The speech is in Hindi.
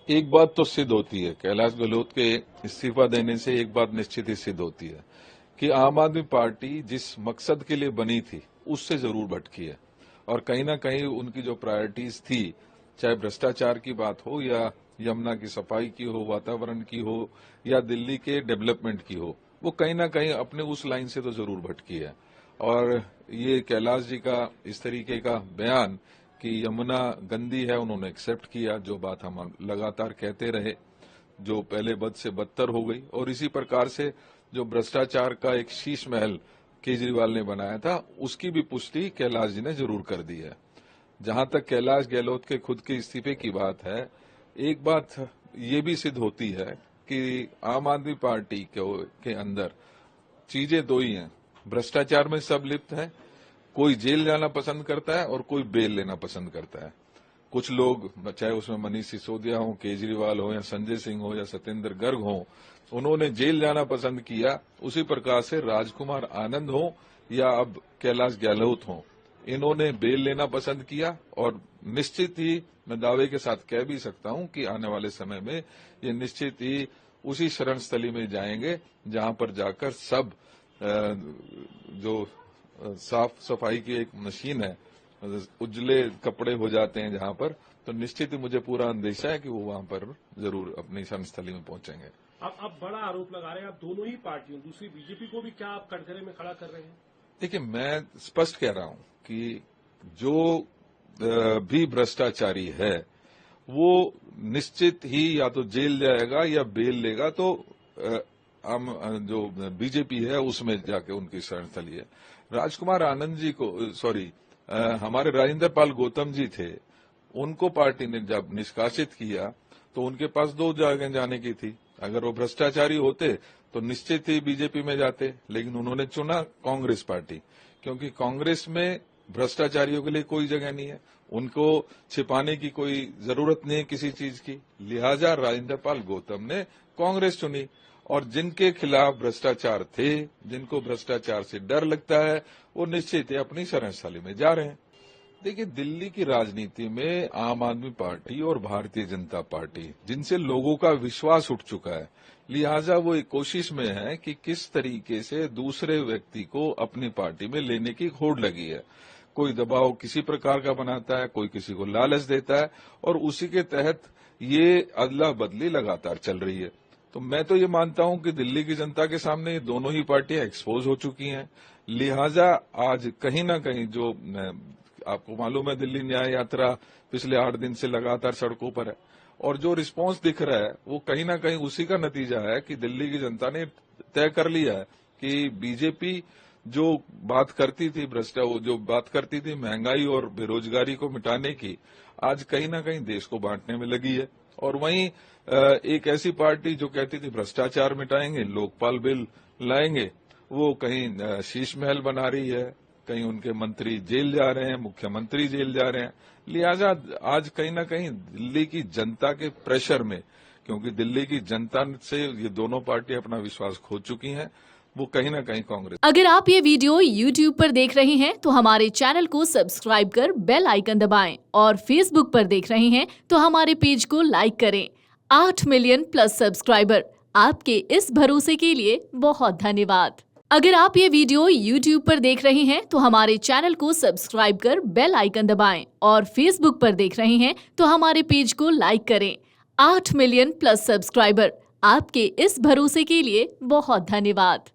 एक बात तो सिद्ध होती है, कैलाश गहलोत के इस्तीफा देने से एक बात निश्चित ही सिद्ध होती है कि आम आदमी पार्टी जिस मकसद के लिए बनी थी उससे जरूर भटकी है। और कहीं ना कहीं उनकी जो प्रायोरिटीज थी, चाहे भ्रष्टाचार की बात हो या यमुना की सफाई की हो, वातावरण की हो या दिल्ली के डेवलपमेंट की हो, वो कहीं ना कहीं अपने उस लाइन से तो जरूर भटकी है। और ये कैलाश जी का इस तरीके का बयान कि यमुना गंदी है, उन्होंने एक्सेप्ट किया, जो बात हम लगातार कहते रहे, जो पहले बद से बदतर हो गई। और इसी प्रकार से जो भ्रष्टाचार का एक शीश महल केजरीवाल ने बनाया था, उसकी भी पुष्टि कैलाश जी ने जरूर कर दी है। जहां तक कैलाश गहलोत के खुद के इस्तीफे की बात है, एक बात ये भी सिद्ध होती है कि आम आदमी पार्टी के अंदर चीजें दो ही हैं, भ्रष्टाचार में सब लिप्त है। कोई जेल जाना पसंद करता है और कोई बेल लेना पसंद करता है। कुछ लोग, चाहे उसमें मनीष सिसोदिया हो, केजरीवाल हो या संजय सिंह हो या सत्येंद्र गर्ग हो, उन्होंने जेल जाना पसंद किया। उसी प्रकार से राजकुमार आनंद हो या अब कैलाश गहलोत हो, इन्होंने बेल लेना पसंद किया। और निश्चित ही मैं दावे के साथ कह भी सकता हूं कि आने वाले समय में ये निश्चित ही उसी शरण स्थली में जाएंगे जहां पर जाकर सब जो साफ सफाई की एक मशीन है, उजले कपड़े हो जाते हैं जहां पर, तो निश्चित ही मुझे पूरा अंदेशा है कि वो वहां पर जरूर अपनी शरणस्थली में पहुंचेंगे। अब बड़ा आरोप लगा रहे हैं आप दोनों ही पार्टियों, दूसरी बीजेपी को भी क्या आप कटघरे में खड़ा कर रहे हैं? देखिए, मैं स्पष्ट कह रहा हूं कि जो भी भ्रष्टाचारी है वो निश्चित ही या तो जेल जाएगा या बेल लेगा। तो हम जो बीजेपी है उसमें जाके उनकी शरणस्थली है। राजकुमार आनंद जी को, हमारे राजेंद्र पाल गौतम जी थे, उनको पार्टी ने जब निष्कासित किया तो उनके पास दो जगह जाने की थी। अगर वो भ्रष्टाचारी होते तो निश्चित ही बीजेपी में जाते, लेकिन उन्होंने चुना कांग्रेस पार्टी, क्योंकि कांग्रेस में भ्रष्टाचारियों के लिए कोई जगह नहीं है, उनको छिपाने की कोई जरूरत नहीं है किसी चीज की। लिहाजा राजेंद्र पाल गौतम ने कांग्रेस चुनी और जिनके खिलाफ भ्रष्टाचार थे, जिनको भ्रष्टाचार से डर लगता है, वो निश्चित ही अपनी शरणस्थली में जा रहे हैं। देखिए, दिल्ली की राजनीति में आम आदमी पार्टी और भारतीय जनता पार्टी, जिनसे लोगों का विश्वास उठ चुका है, लिहाजा वो एक कोशिश में है कि किस तरीके से दूसरे व्यक्ति को अपनी पार्टी में लेने की होड़ लगी है। कोई दबाव किसी प्रकार का बनाता है, कोई किसी को लालच देता है, और उसी के तहत ये अदला बदली लगातार चल रही है। तो मैं तो ये मानता हूं कि दिल्ली की जनता के सामने ये दोनों ही पार्टियां एक्सपोज हो चुकी हैं। लिहाजा आज कहीं ना कहीं जो, आपको मालूम है, दिल्ली न्याय यात्रा पिछले 8 दिन से लगातार सड़कों पर है, और जो रिस्पांस दिख रहा है वो कहीं ना कहीं उसी का नतीजा है कि दिल्ली की जनता ने तय कर लिया है कि बीजेपी जो बात करती थी जो बात करती थी महंगाई और बेरोजगारी को मिटाने की, आज कहीं ना कहीं देश को बांटने में लगी है। और वहीं एक ऐसी पार्टी जो कहती थी भ्रष्टाचार मिटाएंगे, लोकपाल बिल लाएंगे, वो कहीं शीश महल बना रही है, कहीं उनके मंत्री जेल जा रहे हैं, मुख्यमंत्री जेल जा रहे हैं। लिहाजा आज कहीं ना कहीं दिल्ली की जनता के प्रेशर में, क्योंकि दिल्ली की जनता से ये दोनों पार्टी अपना विश्वास खो चुकी हैं, वो कहीं ना कहीं कांग्रेस। अगर आप ये वीडियो YouTube पर देख रहे हैं तो हमारे चैनल को सब्सक्राइब कर बेल आइकन दबाएं, और Facebook पर देख रहे हैं तो हमारे पेज को लाइक करें। 8 मिलियन प्लस सब्सक्राइबर, आपके इस भरोसे के लिए बहुत धन्यवाद। अगर आप ये वीडियो YouTube पर देख रहे हैं तो हमारे चैनल को सब्सक्राइब कर बेल आइकन दबाएं, और Facebook पर देख रहे हैं तो हमारे पेज को लाइक करें। 8 मिलियन प्लस सब्सक्राइबर, आपके इस भरोसे के लिए बहुत धन्यवाद।